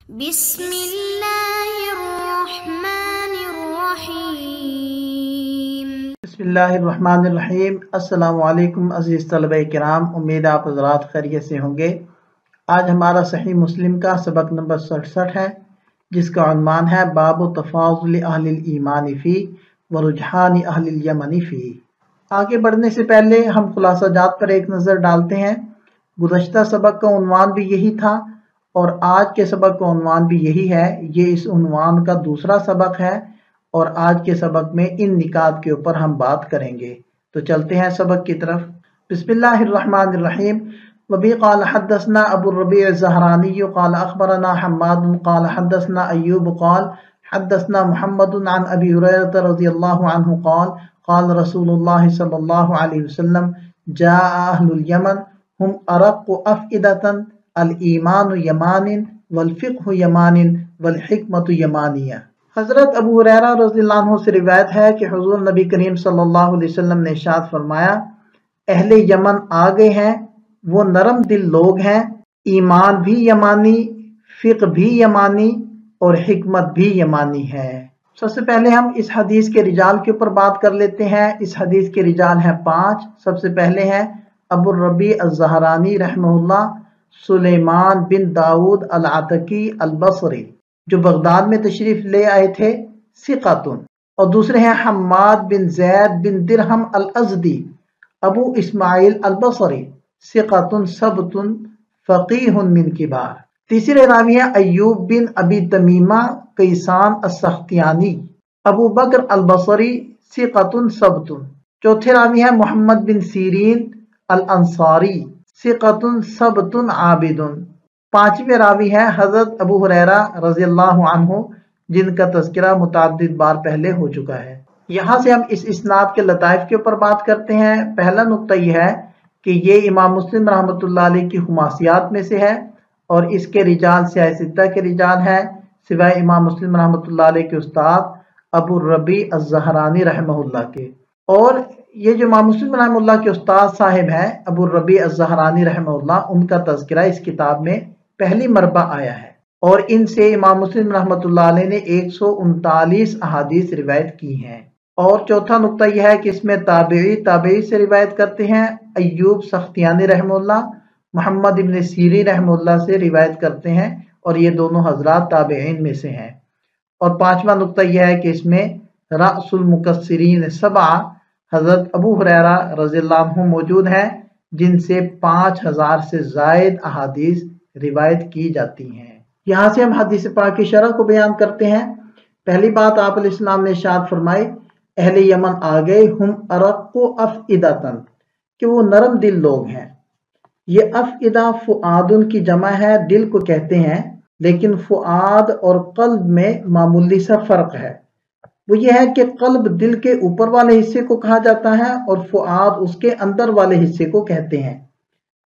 बिस्मिल्लाहिर्रहमानिर्रहीम। अस्सलाम वालेकुम अज़ीज़ तलबा किराम, उम्मीद आप हज़रात खैरियत से होंगे। आज हमारा सही मुस्लिम का सबक नंबर 67 है, जिसका उन्वान है बाबु तफ़ाज़ुल अहलिल ईमान फ़ी व रुजहान अहलिल यमन फ़ी। आगे बढ़ने से पहले हम खुलासा जात पर एक नज़र डालते हैं। गुज़श्ता सबक का उन्वान भी यही था और आज के सबक का उन्वान भी यही है। ये इस उन्वान का दूसरा सबक है और आज के सबक में इन निकात के ऊपर हम बात करेंगे। तो चलते हैं सबक की तरफ। बिस्मिल्लाहिर्रहमानिर्रहीम। वबी क़ाल हद्दसना अबू रबी ज़हरानी क़ाल अख़बरना हम्माद क़ाल हद्दसना अय्यूब क़ाल हद्दसना मुहम्मद अन अबी हुरैरा रज़ियल्लाहु अन्हु क़ाल क़ाल रसूलुल्लाह सल्लल्लाहु अलैहि वसल्लम जा अहलुल यमन हुम अरक़्क़ु अफ़इदतन अल ईमानु यमानिन वल फ़िक़्हु यमानिन वल हिकमतु यमानिया। हज़रत अबू हुरैरा रज़ियल्लाहु अन्हु से रिवायत है कि हुज़ूर नबी करीम सल्लल्लाहु अलैहि वसल्लम ने इरशाद फरमाया, अहले यमन आ गए हैं, वो नरम दिल लोग हैं, ईमान भी यमानी, फ़िक़्ह भी यमानी और हिकमत भी यमानी है। सबसे पहले हम इस हदीस के रिजाल के ऊपर बात कर लेते हैं। इस हदीस के रिजाल हैं 5। सबसे पहले हैं अबू रबी अज़्ज़हरानी रहमहुल्लाह सुलेमान बिन दाऊद अल-अतकी अल-बसरी, जो बगदाद में तशरीफ ले आए थे, सिक़ातुन। और दूसरे हैं हम्माद बिन ज़ैद बिन दिरहम अल-अज़दी अबू इस्माइल अल-बसरी, सिक़ातुन सबतुन फ़क़ीहुन मिन किबार। तीसरे रावी हैं अय्यूब बिन अबी तमीमा कैसान अस-सख्तियानी अबू बकर अल-बसरी, सिक़ातुन सबतुन। चौथे रावी हैं मोहम्मद बिन सीरीन अल-अंसारी, सिक़ातुन सबतुन आबिदुन। पांचवें रावी हैं हज़रत अबू हुरैरा रज़ियल्लाहु अन्हु, जिनका तज़किरा मुतअद्दिद बार पहले हो चुका है। यहाँ से हम इस इस्नाद के लताइफ के ऊपर बात करते हैं। पहला नुक्ता यह है कि ये इमाम मुस्लिम रहमतुल्लाह अलैह की खुमासियात में से है और इसके रिजाल सियासित्ता के रिजाल हैं, सिवाय इमाम मुस्लिम रहमतुल्लाह अलैह के उस्ताद अबू रबी अज़्ज़हरानी रहमहुल्लाह के। और ये जो इमाम मुस्लिम रहमहुल्लाह के उस्ताद साहिब हैं अबू रबी अज़्ज़हरानी रहमहुल्लाह, उनका तज़किरा इस किताब में पहली मरबा आया है और इनसे इमाम मुस्लिम रहमतुल्लाह अलैह ने 139 अहादीस रिवायत की हैं। और चौथा नुक्ता यह है कि इसमें ताबई से रिवायत करते हैं, अय्यूब सख्तियानी रहमतुल्लाह, मोहम्मद इब्न सीरीन रहमतुल्लाह से रिवायत करते हैं और ये दोनों हजरात ताबईन में से हैं। और पांचवा नुक्ता यह है कि इसमें रअसुल मुकस्सिरीन सबआ हजरत अबू हुरैरा रज़ियल्लाहु अन्हु मौजूद हैं, जिनसे 5000 से जायद अहादीस रिवायत की जाती हैं। यहाँ से हम हदीस पाक की शरह को बयान करते हैं। पहली बात, आप अलैहिस्सलाम ने इरशाद फरमाई, अहले यमन आ गए, हुम अरक़्क़ु अफ़इदतन, कि वो नरम दिल लोग हैं। ये अफ़इदा फ़ुआदुन की जमा है, दिल को कहते हैं, लेकिन फ़ुआद और क़ल्ब में मामूली सा फ़र्क है। वो ये है कि क़ल्ब दिल के ऊपर वाले हिस्से को कहा जाता है और फ़ुआद उसके अंदर वाले हिस्से को कहते हैं।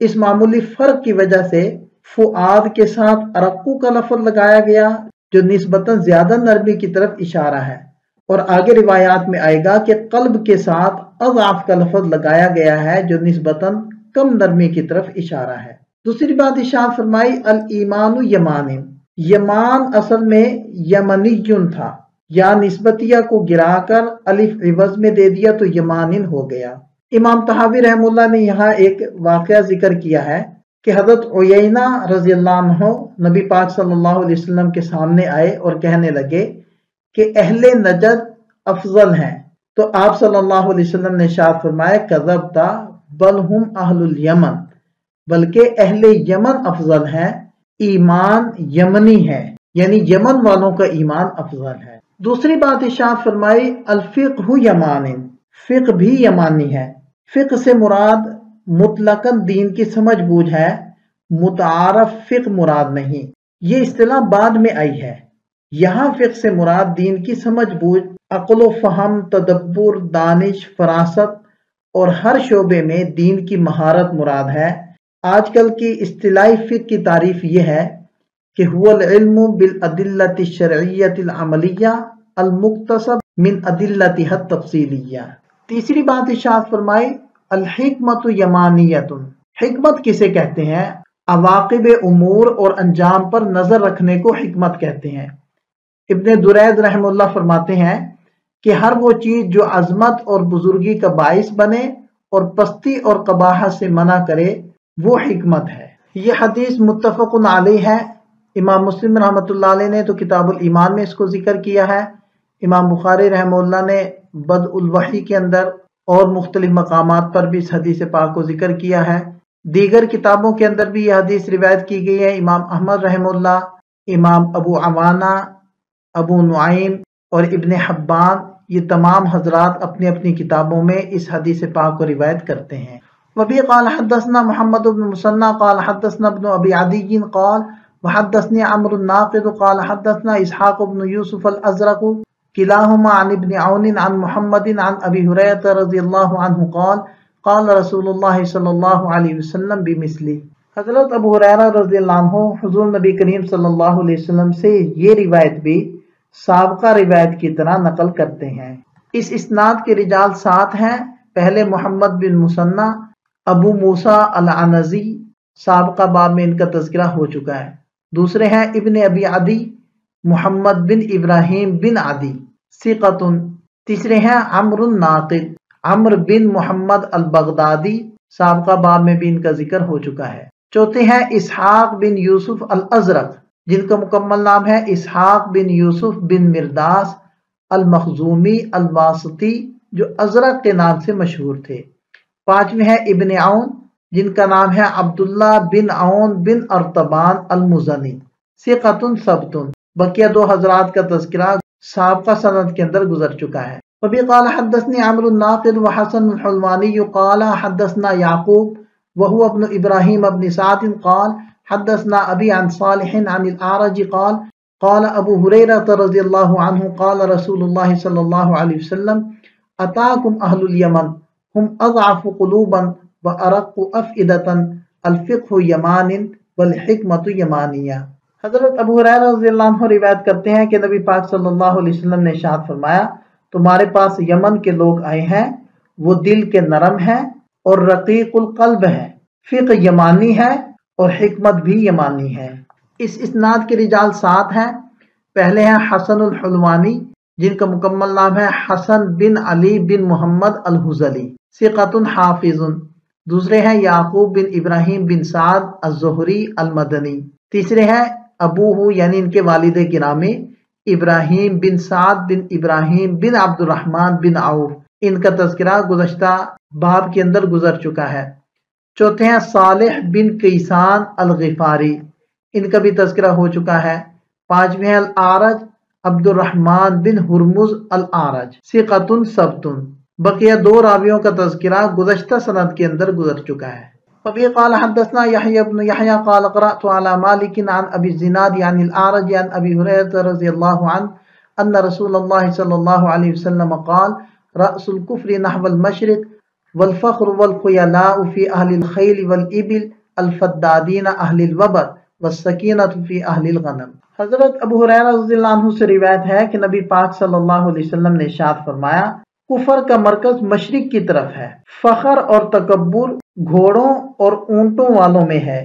इस मामूली फ़र्क की वजह से फ़ुआद के साथ अरक़्क़ु का लफ़्ज़ लगाया गया, जो निस्बतन ज़्यादा नरमी की तरफ इशारा है। और आगे रिवायात में आएगा कि क़ल्ब के साथ अज़अफ़ का लफ़्ज़ लगाया गया है, जो निस्बतन कम नरमी की तरफ इशारा है। दूसरी बात इरशाद फरमाई, अल ईमानु यमानिन, यमान असल में यमनियुन था, या निस्बतिया को गिराकर अलिफ इवज में दे दिया तो यमानिन हो गया। इमाम तहावी रहमुल्लाह ने यहाँ एक वाक़या जिक्र किया है कि हज़रत उयैना रज़ियल्लाहु अन्हु नबी पाक सल्लल्लाहु अलैहि वसल्लम के सामने आए और कहने लगे कि अहले नजद अफजल हैं। तो आप सल्लल्लाहु अलैहि वसल्लम ने इरशाद फरमाया, कज़बता बल हुम अहलुल यमन, बल्कि अहले यमन अफजल हैं, ईमान यमनी है, यानी यमन वालों का ईमान अफजल है। दूसरी बात इरशाद फरमाई, अल फ़िक़्हु यमानिन, फ़िक़्ह भी यमानी है। फ़िक़्ह से मुराद मुतलकन दीन की समझ बूझ है, मुतारफ फ़िक़्ह मुराद नहीं। ये इस्तिलाह बाद में आई है। यहाँ फ़िक़्ह से मुराद दीन की समझ बूझ, अक़्ल व फ़हम, तदब्बुर, दानिश, फ़रासत और हर शोबे में दीन की महारत मुराद है। आजकल की इस्तिलाही फ़िक़्ह की तारीफ ये है कि हुवल इल्मु बिल अदिल्लति शरइय्यतिल अमलिय्या अल मुक्तसब मिन अदिल्लतिहा तफ़सीलिय्या। तीसरी बात इरशाद फरमाई, अल हिकमतु यमानियतुन, हिकमत किसे कहते हैं? अवाक़िब उमूर और अंजाम पर नजर रखने को हिकमत कहते हैं। इब्न दुरैद रहमहुल्लाह फरमाते हैं कि हर वो चीज जो अजमत और बुजुर्गी का बाइस बने और पस्ती और कबाहत से मना करे वो हिकमत है। ये हदीस मुत्तफ़क़ुन अलैह है। इमाम मुस्लिम रहमतुल्लाह अलैह ने तो किताबुल ईमान में इसको जिक्र किया है। इमाम बुखारी रहमतुल्लाह ने बदउल वही के अंदर और मुख्तलिफ मकामात पर भी इस हदीस पाक को जिक्र किया है। दीगर किताबों के अंदर भी यह हदीस रिवायत की गई है। इमाम अहमद रहमतुल्लाह, इमाम अबू अवाना, अबू नुआइम और इब्न हब्बान, ये तमाम हजरात अपनी अपनी किताबों में इस हदीस पाक को रिवायत करते हैं। वबी क़ाल हद्दसना मुहम्मद इब्न मुसन्ना क़ाल हद्दसना इब्न अबी अदी क़ाल वहद्दसनी अम्र नाक़िद क़ाल हद्दसना इसहाक़ इब्न यूसुफ अल-अज़रक़ किलाहुमा अन इब्न औन अन मुहम्मद अन अबी हुरैरा रज़ियल्लाहु अन्हु क़ाल क़ाल रसूलुल्लाह सल्लल्लाहु अलैहि वसल्लम बिमिस्ली। हज़रत अबू हुरैरा रज़ियल्लाहु अन्हु हुज़ूर नबी करीम सल्लल्लाहु अलैहि वसल्लम से ये रिवायत भी साबका रिवायत की तरह नकल करते हैं। इस इस्नाद के रिजाल 7 हैं। पहले मोहम्मद बिन मुसन्ना अबू मूसा अल-अनज़ी, साबका बाब में इनका तज़किरा हो चुका है। दूसरे हैं इब्न अबी अदी मोहम्मद बिन इब्राहिम बिन अदी सिक़तुन। तीसरे हैं अम्रुन नाक़िद अम्र बिन मोहम्मद अल-बगदादी, साबका बाब में भी इनका जिक्र हो चुका है। चौथे हैं इसहाक़ बिन यूसुफ अल-अज़रक़, जिनका मुकम्मल नाम है इसहाक़ बिन यूसुफ बिन मिर्दास अल-मखज़ूमी अल-वासिती, जो अज़रक़ के नाम से मशहूर थे। पांचवें हैं इब्न औन, जिनका नाम है अब्दुल्ला बिन औन बिन अर्तबान अल-मुज़नी सिक़तुन सबतुन। बकिया 2 हजरात का तज़किरा साबका सनद के अंदर गुजर चुका है। वबी क़ाल हद्दसनी अम्र नाक़िद व हसन अल-हुलवानी क़ाल हद्दसना याक़ूब व हुवा इब्न इब्राहिम इब्न सअद क़ाल हद्दसना अबी अन सालिह अन अल-आरज क़ाल क़ाल अबू हुरैरा रज़ियल्लाहु अन्हु क़ाल रसूलुल्लाह सल्लल्लाहु अलैहि वसल्लम अताकुम अहलुल यमन हुम अज़अफ़ु क़ुलूबन व अरक़्क़ु अफ़इदतन अल-फ़िक़्हु यमानिन वल हिकमतु यमानिया। हज़रत अबू हुरैरा रज़ियल्लाहु अन्हु रिवायत करते हैं कि नबी पाक सल्लल्लाहु अलैहि वसल्लम ने इरशाद फरमाया, तुम्हारे पास यमन के लोग आए हैं, वो दिल के नरम हैं और रक़ीक़ुल क़ल्ब हैं, फ़िक़्ह यमानी है और हिकमत भी यमानी है। इस इस्नाद के रिजाल 7 हैं। पहले हैं हसनुल हुलवानी, जिनका मुकम्मल नाम है हसन बिन अली बिन मोहम्मद अल-हुज़ली सिक़तुन हाफ़िज़ुन। दूसरे हैं याक़ूब बिन इब्राहिम बिन साद अज़-ज़ुहरी अल-मदनी। तीसरे हैं अबूहु यानी इनके वालिद गिरामी इब्राहिम बिन साद बिन इब्राहिम बिन अब्दुर्रहमान बिन औफ, इनका तज़किरा गुज़श्ता बाब के अंदर गुजर चुका है। चौथे हैं सालिह बिन कैसान अल-ग़िफ़ारी, इनका भी तज़किरा हो चुका है। पांचवें हैं अल-आरज अब्दुर्रहमान बिन हुरमुज़ अल-आरज सिक़तुन सबतुन। बकिया 2 रावियों का तज़किरा गुज़श्ता सनद के अंदर गुजर चुका है। वबी क़ाल हद्दसना यहया इब्न यहया क़ाल क़रअतु अला मालिक अन अबी ज़िनाद यानी अल-आरज अन अबी हुरैरा रज़ियल्लाहु अन्हु अन्न रसूलल्लाह सल्लल्लाहु अलैहि वसल्लम क़ाल रअसुल कुफ़्रि नहवल मशरिक़ वल फ़ख्र वल ख़ुयलाउ फ़ी अहलिल ख़ैल वल इबिल अल फ़द्दादीन अहलिल वबर वस्सकीनतु फ़ी अहलिल गनम। हज़रत अबू हुरैरा रज़ियल्लाहु अन्हु से रिवायत है कि नबी पाक सल्लल्लाहु अलैहि वसल्लम ने इरशाद फरमाया, कुफर का मरकज मशरिक की तरफ है, फखर और तकब्बुर घोड़ों और ऊंटों वालों में है,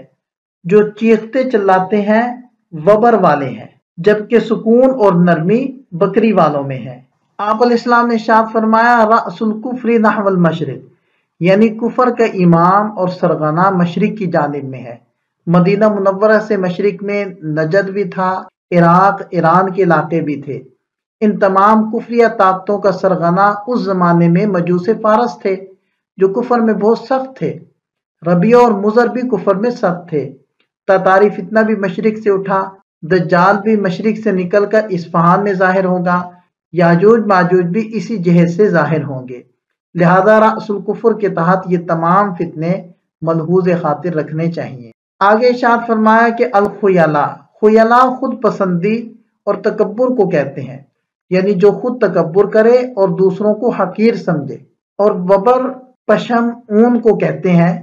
जो चीखते चिल्लाते हैं वबर वाले हैं, जबकि सुकून और नरमी बकरी वालों में है। आप अलैहिस्सलाम ने इरशाद फरमाया, रअसुल कुफ्री नहवल मशरिक, यानी कुफर का इमाम और सरगना मशरिक की जानिब में है। मदीना मुनव्वरा से मशरिक में नजद भी था, इराक ईरान के इलाके भी थे। इन तमाम कुफरिया ताकतों का सरगना उस जमाने में मजूस फारस थे, जो कुफर में बहुत सख्त थे। रबिया और मुजर भी कुफर में सख्त थे। तातारी फितना भी मशरिक से उठा, दज्जाल भी मशरिक से निकलकर इस्फहान में जाहिर होगा, याजूज माजूज भी इसी जहद से जाहिर होंगे। लिहाजा रअसुल कुफर के तहत ये तमाम फितने मलहूज़ खातिर रखने चाहिए। आगे इरशाद फरमाया कि अल खुयला, खुयला खुद पसंदी और तकब्बुर को कहते हैं, यानी जो खुद तकब्बुर करे और दूसरों को हकीर समझे। और वबर पशम ऊन को कहते हैं,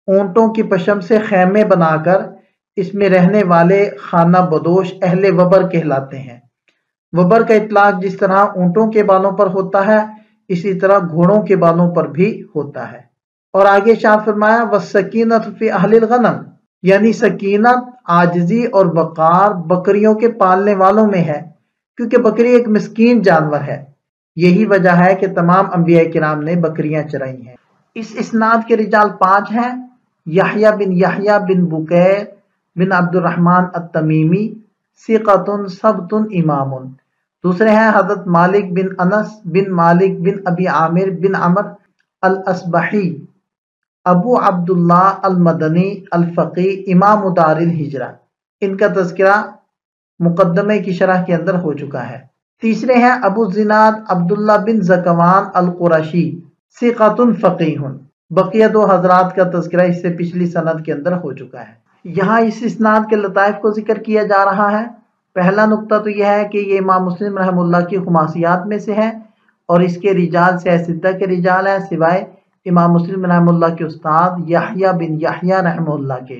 ऊंटों की पशम से खैमे बनाकर इसमें रहने वाले खाना बदोश अहले वबर कहलाते हैं। वबर का इतलाक जिस तरह ऊंटों के बालों पर होता है, इसी तरह घोड़ों के बालों पर भी होता है। और आगे इरशाद फरमाया वस्सकीनतु फी अहलिल गनम, یعنی سکینت، عاجزی اور وقار بکریوں کے پالنے والوں میں ہے، کیونکہ بکری ایک مسکین جانور ہے۔ یہی وجہ ہے کہ تمام انبیاء کرام نے بکریاں چرائی ہیں۔ اس اسناد کے رجال 5 ہیں: یحییٰ بن بکیر بن عبد الرحمن التمیمی، ثقۃ ثبت امام۔ دوسرے ہیں حضرت مالک بن انس بن مالک بن ابی عامر بن عمر الاصبحی، ابو عبداللہ المدنی الفقی، امام دار الہجرہ۔ ان کا تذکرہ مقدمے کی شرح کے اندر ہو چکا ہے۔ تیسرے ہیں ابو الزناد عبداللہ بن زکوان القرشی، ثقۃ فقیہ۔ بقیہ 2 حضرات کا تذکرہ اس سے پچھلی سند کے اندر ہو چکا ہے۔ یہاں اس اسناد کے لطائف کو ذکر کیا جا رہا ہے۔ پہلا نقطہ تو یہ ہے کہ یہ امام مسلم رحم اللہ کی خماسیات میں سے ہے اور اس کے رجال سیاستہ کے رجال ہیں، سوائے امام مسلم رحم اللہ کے استاد یحییٰ بن یحییٰ رحم اللہ کے۔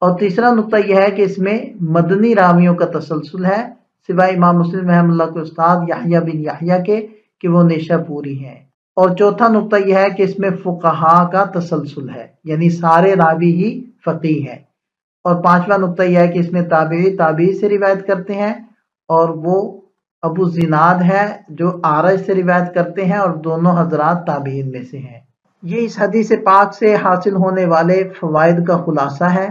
اور تیسرا نقطہ یہ ہے کہ اس میں مدنی راویوں کا تسلسل ہے، سوائے امام مسلم رحم اللہ کے استاد یحییٰ بن یحییٰ کے کہ وہ نیشہ پوری ہیں۔ اور چوتھا نقطہ یہ ہے کہ اس میں فقہا کا تسلسل ہے، یعنی سارے راوی ہی فقیہ ہیں۔ اور پانچواں نقطہ یہ ہے کہ اس میں تابعی سے روایت کرتے ہیں، اور وہ ابو زناد ہے جو اعرج سے روایت کرتے ہیں، اور دونوں حضرات تابعین میں سے ہیں۔ یہ اس حدیث پاک سے حاصل ہونے والے فوائد کا خلاصہ ہے۔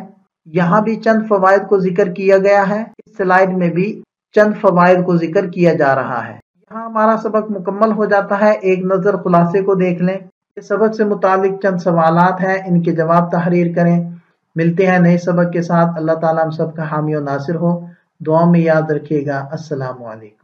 یہاں بھی چند فوائد کو ذکر کیا گیا ہے، اس سلائیڈ میں بھی چند فوائد کو ذکر کیا جا رہا ہے۔ یہاں ہمارا سبق مکمل ہو جاتا ہے۔ ایک نظر خلاصے کو دیکھ لیں۔ اس سبق سے متعلق چند سوالات ہیں، ان کے جواب تحریر کریں۔ ملتے ہیں نئے سبق کے ساتھ۔ اللہ تعالیٰ ہم سب کا حامی و ناصر ہو۔ دعا میں یاد رکھیے گا۔ السلام علیکم۔